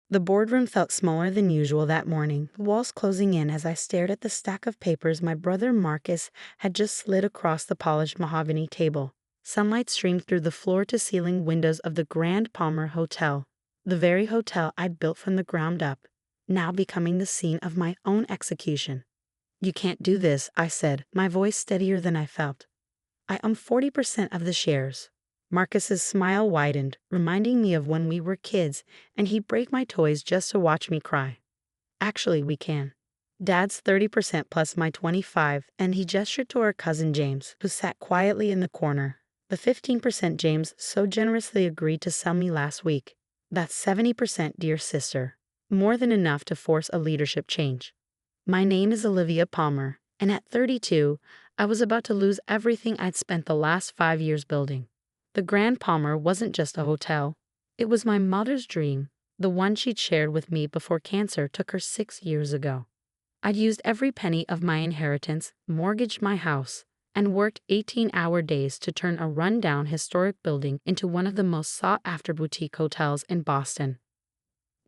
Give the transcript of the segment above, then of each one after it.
The boardroom felt smaller than usual that morning, the walls closing in as I stared at the stack of papers my brother Marcus had just slid across the polished mahogany table. Sunlight streamed through the floor-to-ceiling windows of the Grand Palmer Hotel, the very hotel I'd built from the ground up, now becoming the scene of my own execution. "You can't do this," I said, my voice steadier than I felt. "I own 40% of the shares." Marcus's smile widened, reminding me of when we were kids and he'd break my toys just to watch me cry. "Actually, we can. Dad's 30% plus my 25, and he gestured to our cousin James, who sat quietly in the corner. The 15% James so generously agreed to sell me last week. That's 70%, dear sister. More than enough to force a leadership change. My name is Olivia Palmer, and at 32, I was about to lose everything I'd spent the last 5 years building. The Grand Palmer wasn't just a hotel. It was my mother's dream, the one she'd shared with me before cancer took her 6 years ago. I'd used every penny of my inheritance, mortgaged my house, and worked 18-hour days to turn a run-down historic building into one of the most sought-after boutique hotels in Boston.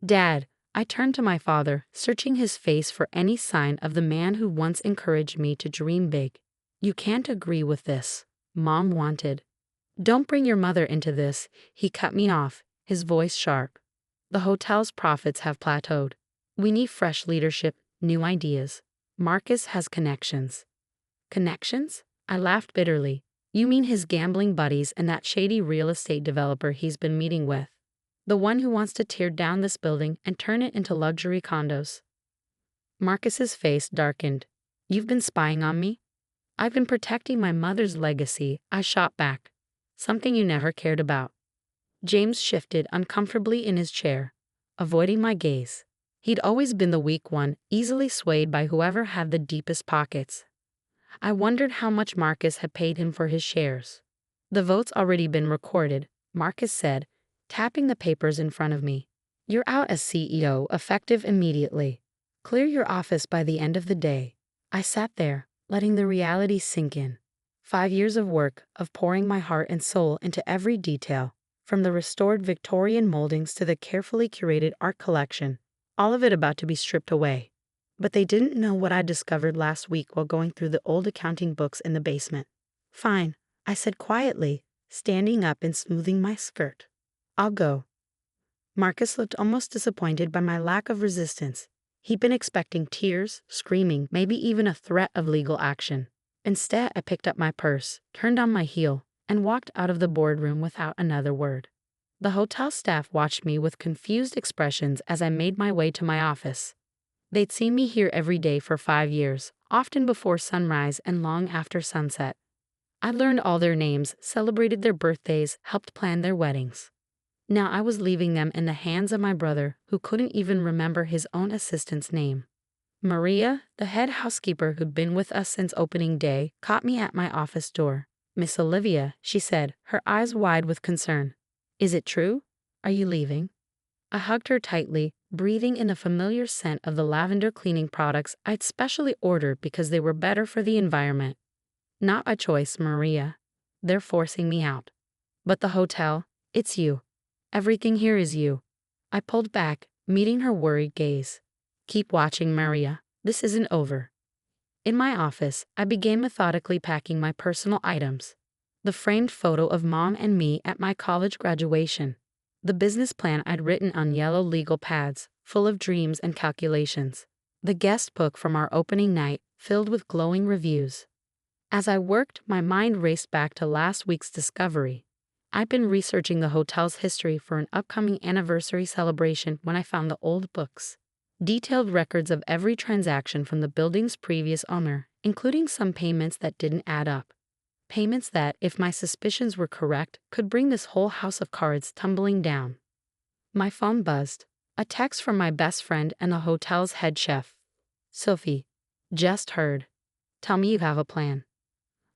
"Dad," I turned to my father, searching his face for any sign of the man who once encouraged me to dream big. "You can't agree with this," Mom wanted. "Don't bring your mother into this," he cut me off, his voice sharp. "The hotel's profits have plateaued. We need fresh leadership, new ideas. Marcus has connections." "Connections?" I laughed bitterly. "You mean his gambling buddies and that shady real estate developer he's been meeting with? The one who wants to tear down this building and turn it into luxury condos?" Marcus's face darkened. "You've been spying on me?" "I've been protecting my mother's legacy," I shot back. "Something you never cared about." James shifted uncomfortably in his chair, avoiding my gaze. He'd always been the weak one, easily swayed by whoever had the deepest pockets. I wondered how much Marcus had paid him for his shares. "The vote's already been recorded," Marcus said, tapping the papers in front of me. "You're out as CEO, effective immediately. Clear your office by the end of the day." I sat there, letting the reality sink in. 5 years of work, of pouring my heart and soul into every detail, from the restored Victorian moldings to the carefully curated art collection, all of it about to be stripped away. But they didn't know what I discovered last week while going through the old accounting books in the basement. "Fine," I said quietly, standing up and smoothing my skirt. "I'll go." Marcus looked almost disappointed by my lack of resistance. He'd been expecting tears, screaming, maybe even a threat of legal action. Instead, I picked up my purse, turned on my heel, and walked out of the boardroom without another word. The hotel staff watched me with confused expressions as I made my way to my office. They'd seen me here every day for 5 years, often before sunrise and long after sunset. I learned all their names, celebrated their birthdays, helped plan their weddings. Now I was leaving them in the hands of my brother, who couldn't even remember his own assistant's name. Maria, the head housekeeper who'd been with us since opening day, caught me at my office door. "Miss Olivia," she said, her eyes wide with concern. "Is it true? Are you leaving?" I hugged her tightly, breathing in the familiar scent of the lavender cleaning products I'd specially ordered because they were better for the environment. "Not by choice, Maria. They're forcing me out." "But the hotel, it's you. Everything here is you." I pulled back, meeting her worried gaze. "Keep watching, Maria. This isn't over." In my office, I began methodically packing my personal items. The framed photo of Mom and me at my college graduation. The business plan I'd written on yellow legal pads, full of dreams and calculations. The guest book from our opening night, filled with glowing reviews. As I worked, my mind raced back to last week's discovery. I'd been researching the hotel's history for an upcoming anniversary celebration when I found the old books. Detailed records of every transaction from the building's previous owner, including some payments that didn't add up. Payments that, if my suspicions were correct, could bring this whole house of cards tumbling down. My phone buzzed. A text from my best friend and the hotel's head chef. "Sophie, just heard. Tell me you have a plan."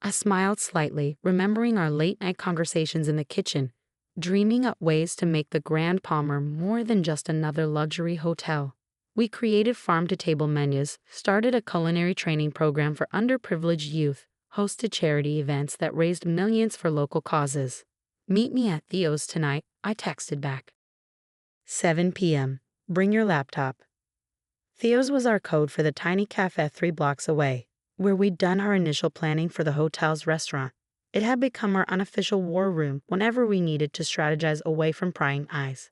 I smiled slightly, remembering our late-night conversations in the kitchen, dreaming up ways to make the Grand Palmer more than just another luxury hotel. We created farm-to-table menus, started a culinary training program for underprivileged youth, hosted charity events that raised millions for local causes. "Meet me at Theo's tonight," I texted back. 7 p.m. Bring your laptop. Theo's was our code for the tiny cafe 3 blocks away, where we'd done our initial planning for the hotel's restaurant. It had become our unofficial war room whenever we needed to strategize away from prying eyes.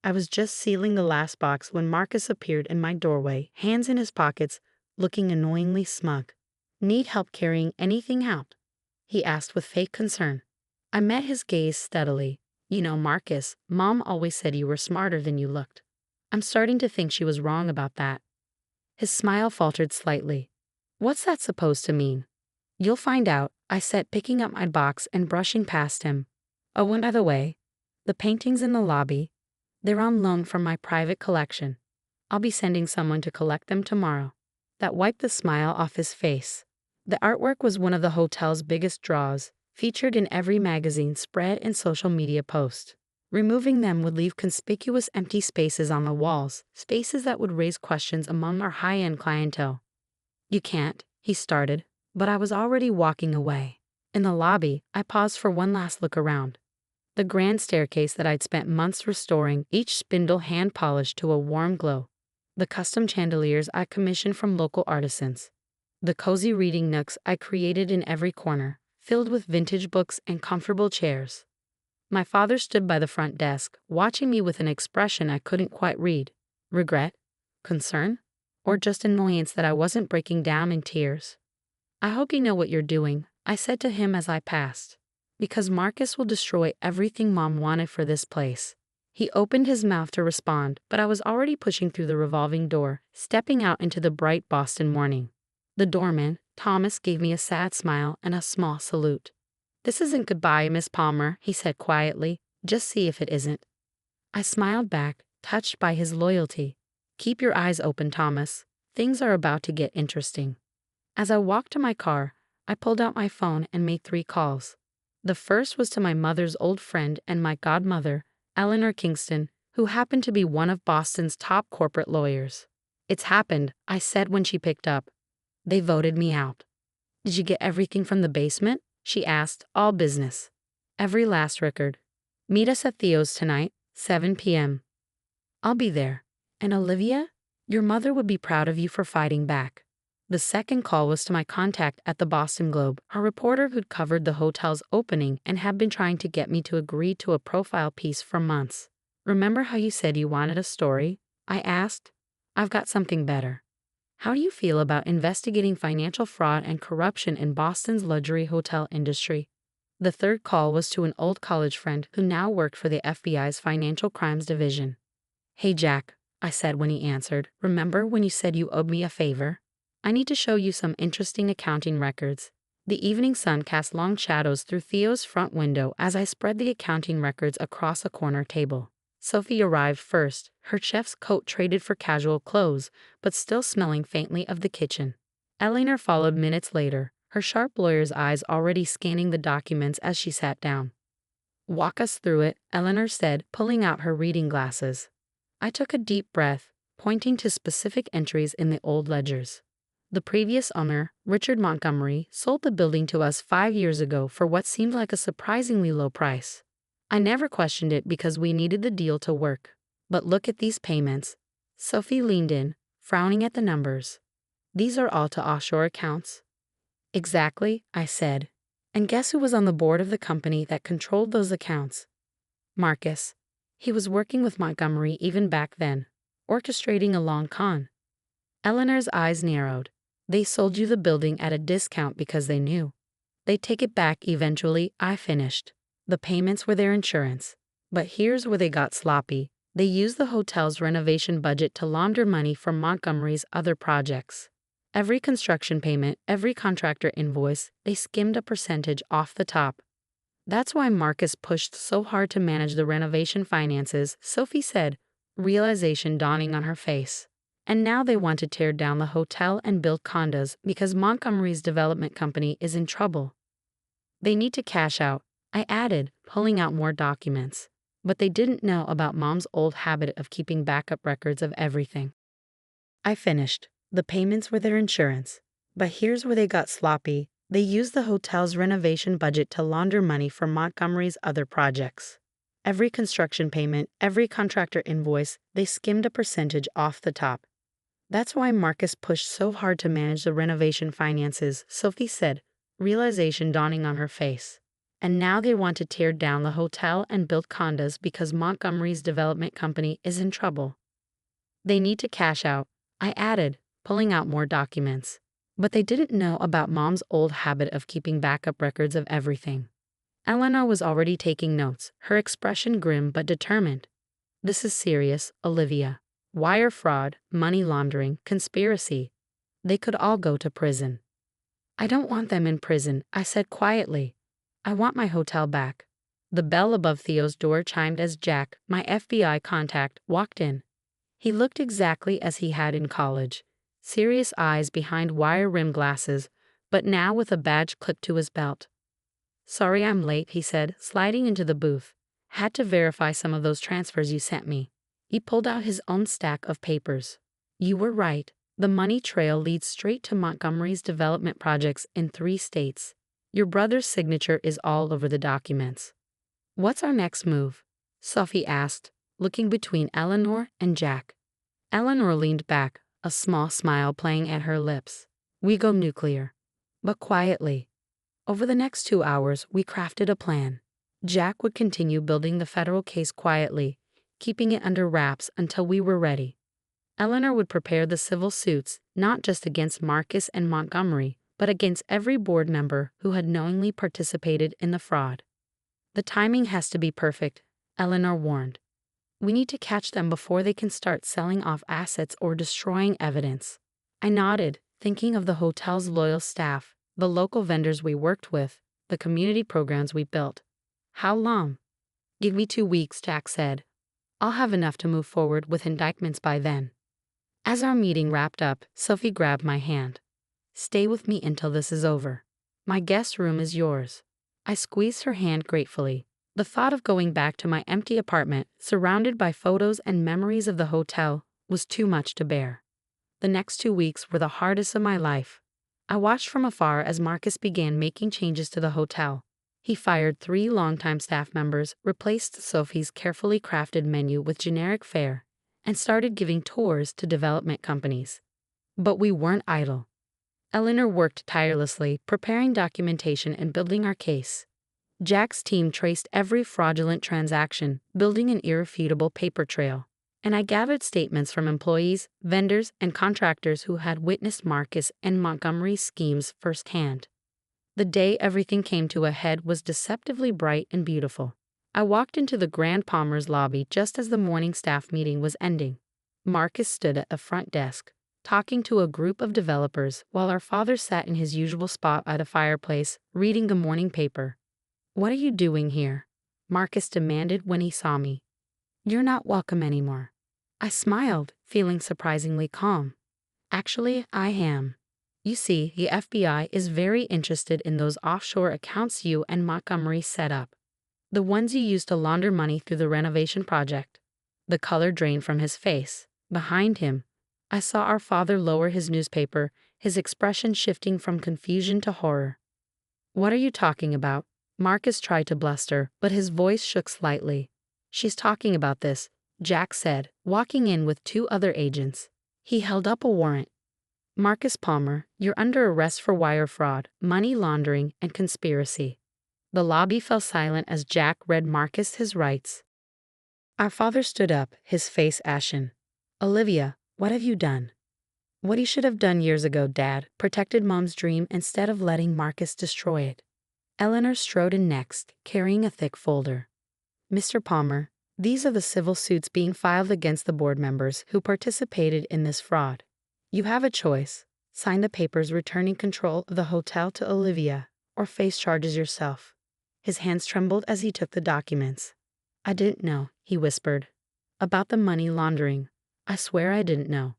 I was just sealing the last box when Marcus appeared in my doorway, hands in his pockets, looking annoyingly smug. Need help carrying anything out? He asked with fake concern. I met his gaze steadily. You know, Marcus, Mom always said you were smarter than you looked. I'm starting to think she was wrong about that. His smile faltered slightly. What's that supposed to mean? You'll find out, I said, picking up my box and brushing past him. Oh, and by the way, the paintings in the lobby, they're on loan from my private collection. I'll be sending someone to collect them tomorrow. That wiped the smile off his face. The artwork was one of the hotel's biggest draws, featured in every magazine spread and social media post. Removing them would leave conspicuous empty spaces on the walls, spaces that would raise questions among our high-end clientele. You can't, he started, but I was already walking away. In the lobby, I paused for one last look around. The grand staircase that I'd spent months restoring, each spindle hand-polished to a warm glow. The custom chandeliers I commissioned from local artisans. The cozy reading nooks I created in every corner, filled with vintage books and comfortable chairs. My father stood by the front desk, watching me with an expression I couldn't quite read. Regret? Concern? Or just annoyance that I wasn't breaking down in tears? I hope you know what you're doing, I said to him as I passed. Because Marcus will destroy everything Mom wanted for this place. He opened his mouth to respond, but I was already pushing through the revolving door, stepping out into the bright Boston morning. The doorman, Thomas, gave me a sad smile and a small salute. This isn't goodbye, Miss Palmer, he said quietly. Just see if it isn't. I smiled back, touched by his loyalty. Keep your eyes open, Thomas. Things are about to get interesting. As I walked to my car, I pulled out my phone and made 3 calls. The first was to my mother's old friend and my godmother, Eleanor Kingston, who happened to be one of Boston's top corporate lawyers. It's happened, I said when she picked up. They voted me out. Did you get everything from the basement? She asked, all business. Every last record. Meet us at Theo's tonight, 7 p.m. I'll be there. And Olivia? Your mother would be proud of you for fighting back. The second call was to my contact at the Boston Globe, a reporter who'd covered the hotel's opening and had been trying to get me to agree to a profile piece for months. Remember how you said you wanted a story? I asked. I've got something better. How do you feel about investigating financial fraud and corruption in Boston's luxury hotel industry? The third call was to an old college friend who now worked for the FBI's Financial Crimes Division. Hey Jack, I said when he answered, remember when you said you owed me a favor? I need to show you some interesting accounting records. The evening sun cast long shadows through Theo's front window as I spread the accounting records across a corner table. Sophie arrived first, her chef's coat traded for casual clothes, but still smelling faintly of the kitchen. Eleanor followed minutes later, her sharp lawyer's eyes already scanning the documents as she sat down. Walk us through it, Eleanor said, pulling out her reading glasses. I took a deep breath, pointing to specific entries in the old ledgers. The previous owner, Richard Montgomery, sold the building to us 5 years ago for what seemed like a surprisingly low price. I never questioned it because we needed the deal to work. But look at these payments. Sophie leaned in, frowning at the numbers. These are all to offshore accounts. Exactly, I said. And guess who was on the board of the company that controlled those accounts? Marcus. He was working with Montgomery even back then, orchestrating a long con. Eleanor's eyes narrowed. They sold you the building at a discount because they knew. They'd take it back eventually, I finished. The payments were their insurance. But here's where they got sloppy. They used the hotel's renovation budget to launder money from Montgomery's other projects. Every construction payment, every contractor invoice, they skimmed a percentage off the top. That's why Marcus pushed so hard to manage the renovation finances, Sophie said, realization dawning on her face. And now they want to tear down the hotel and build condos because Montgomery's development company is in trouble. They need to cash out, I added, pulling out more documents. But they didn't know about Mom's old habit of keeping backup records of everything. I finished. The payments were their insurance. But here's where they got sloppy. They used the hotel's renovation budget to launder money from Montgomery's other projects. Every construction payment, every contractor invoice, they skimmed a percentage off the top. That's why Marcus pushed so hard to manage the renovation finances, Sophie said, realization dawning on her face. And now they want to tear down the hotel and build condos because Montgomery's development company is in trouble. They need to cash out, I added, pulling out more documents. But they didn't know about Mom's old habit of keeping backup records of everything. Eleanor was already taking notes, her expression grim but determined. This is serious, Olivia. Wire fraud, money laundering, conspiracy. They could all go to prison. I don't want them in prison, I said quietly. I want my hotel back. The bell above Theo's door chimed as Jack, my FBI contact, walked in. He looked exactly as he had in college. Serious eyes behind wire-rimmed glasses, but now with a badge clipped to his belt. Sorry I'm late, he said, sliding into the booth. Had to verify some of those transfers you sent me. He pulled out his own stack of papers. You were right. The money trail leads straight to Montgomery's development projects in 3 states. Your brother's signature is all over the documents. What's our next move? Sophie asked, looking between Eleanor and Jack. Eleanor leaned back, a small smile playing at her lips. We go nuclear. But quietly. Over the next 2 hours, we crafted a plan. Jack would continue building the federal case quietly, keeping it under wraps until we were ready. Eleanor would prepare the civil suits, not just against Marcus and Montgomery, but against every board member who had knowingly participated in the fraud. The timing has to be perfect, Eleanor warned. We need to catch them before they can start selling off assets or destroying evidence. I nodded, thinking of the hotel's loyal staff, the local vendors we worked with, the community programs we built. How long? Give me 2 weeks, Jack said. I'll have enough to move forward with indictments by then. As our meeting wrapped up, Sophie grabbed my hand. Stay with me until this is over. My guest room is yours. I squeezed her hand gratefully. The thought of going back to my empty apartment, surrounded by photos and memories of the hotel, was too much to bear. The next 2 weeks were the hardest of my life. I watched from afar as Marcus began making changes to the hotel. He fired 3 longtime staff members, replaced Sophie's carefully crafted menu with generic fare, and started giving tours to development companies. But we weren't idle. Eleanor worked tirelessly, preparing documentation and building our case. Jack's team traced every fraudulent transaction, building an irrefutable paper trail. And I gathered statements from employees, vendors, and contractors who had witnessed Marcus and Montgomery's schemes firsthand. The day everything came to a head was deceptively bright and beautiful. I walked into the Grand Palmer's lobby just as the morning staff meeting was ending. Marcus stood at the front desk, talking to a group of developers while our father sat in his usual spot at a fireplace, reading the morning paper. What are you doing here? Marcus demanded when he saw me. You're not welcome anymore. I smiled, feeling surprisingly calm. Actually, I am. You see, the FBI is very interested in those offshore accounts you and Montgomery set up. The ones you used to launder money through the renovation project. The color drained from his face. Behind him, I saw our father lower his newspaper, his expression shifting from confusion to horror. What are you talking about? Marcus tried to bluster, but his voice shook slightly. She's talking about this, Jack said, walking in with 2 other agents. He held up a warrant. Marcus Palmer, you're under arrest for wire fraud, money laundering, and conspiracy. The lobby fell silent as Jack read Marcus his rights. Our father stood up, his face ashen. Olivia, what have you done? What he should have done years ago, Dad, protected Mom's dream instead of letting Marcus destroy it. Eleanor strode in next, carrying a thick folder. Mr. Palmer, these are the civil suits being filed against the board members who participated in this fraud. You have a choice. Sign the papers returning control of the hotel to Olivia, or face charges yourself. His hands trembled as he took the documents. I didn't know, he whispered. About the money laundering. I swear I didn't know.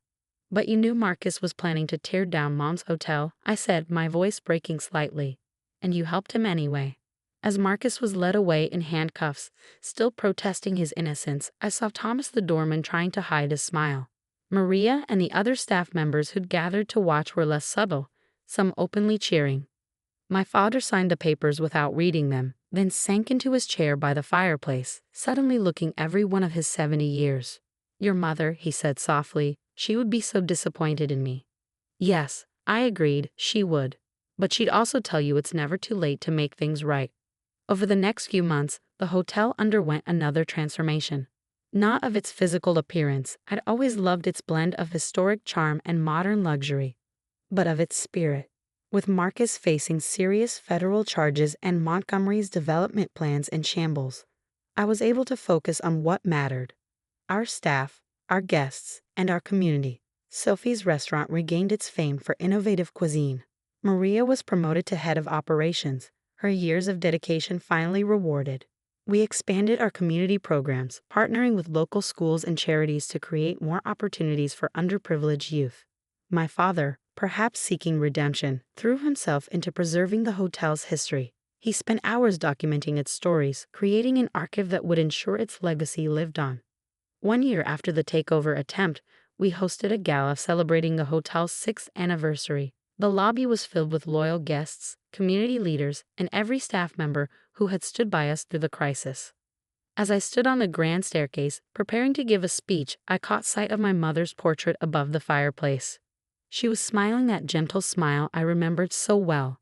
But you knew Marcus was planning to tear down Mom's hotel, I said, my voice breaking slightly. And you helped him anyway. As Marcus was led away in handcuffs, still protesting his innocence, I saw Thomas the doorman trying to hide his smile. Maria and the other staff members who'd gathered to watch were less subtle, some openly cheering. My father signed the papers without reading them, then sank into his chair by the fireplace, suddenly looking every one of his 70 years. "Your mother," he said softly, "she would be so disappointed in me." Yes, I agreed, she would. But she'd also tell you it's never too late to make things right. Over the next few months, the hotel underwent another transformation. Not of its physical appearance, I'd always loved its blend of historic charm and modern luxury, but of its spirit. With Marcus facing serious federal charges and Montgomery's development plans in shambles, I was able to focus on what mattered: our staff, our guests, and our community. Sophie's restaurant regained its fame for innovative cuisine. Maria was promoted to head of operations, her years of dedication finally rewarded. We expanded our community programs, partnering with local schools and charities to create more opportunities for underprivileged youth. My father, perhaps seeking redemption, threw himself into preserving the hotel's history. He spent hours documenting its stories, creating an archive that would ensure its legacy lived on. One year after the takeover attempt, we hosted a gala celebrating the hotel's 6th anniversary. The lobby was filled with loyal guests, community leaders, and every staff member who had stood by us through the crisis. As I stood on the grand staircase, preparing to give a speech, I caught sight of my mother's portrait above the fireplace. She was smiling that gentle smile I remembered so well,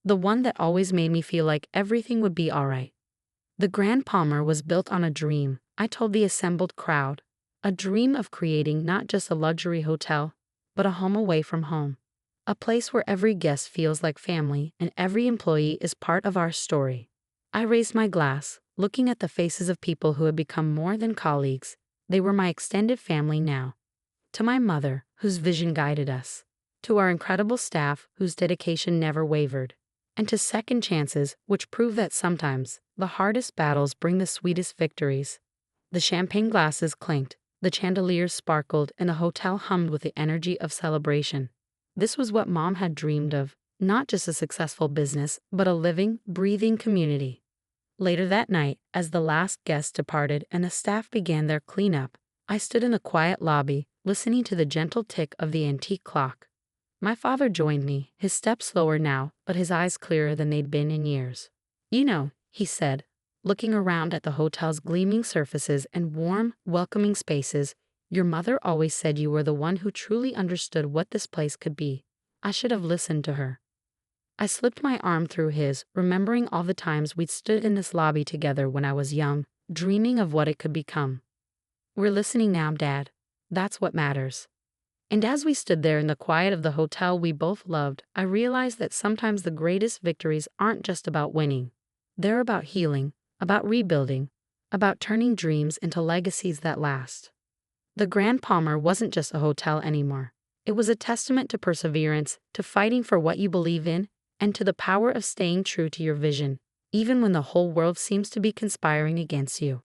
the one that always made me feel like everything would be all right. The Grand Palmer was built on a dream, I told the assembled crowd, a dream of creating not just a luxury hotel, but a home away from home. A place where every guest feels like family and every employee is part of our story. I raised my glass, looking at the faces of people who had become more than colleagues. They were my extended family now. To my mother, whose vision guided us. To our incredible staff, whose dedication never wavered. And to second chances, which prove that sometimes the hardest battles bring the sweetest victories. The champagne glasses clinked, the chandeliers sparkled, and the hotel hummed with the energy of celebration. This was what Mom had dreamed of, not just a successful business, but a living, breathing community. Later that night, as the last guest departed and the staff began their cleanup, I stood in the quiet lobby, listening to the gentle tick of the antique clock. My father joined me, his steps slower now, but his eyes clearer than they'd been in years. "You know," he said, looking around at the hotel's gleaming surfaces and warm, welcoming spaces, "your mother always said you were the one who truly understood what this place could be. I should have listened to her." I slipped my arm through his, remembering all the times we'd stood in this lobby together when I was young, dreaming of what it could become. "We're listening now, Dad. That's what matters." And as we stood there in the quiet of the hotel we both loved, I realized that sometimes the greatest victories aren't just about winning. They're about healing, about rebuilding, about turning dreams into legacies that last. The Grand Palmer wasn't just a hotel anymore. It was a testament to perseverance, to fighting for what you believe in, and to the power of staying true to your vision, even when the whole world seems to be conspiring against you.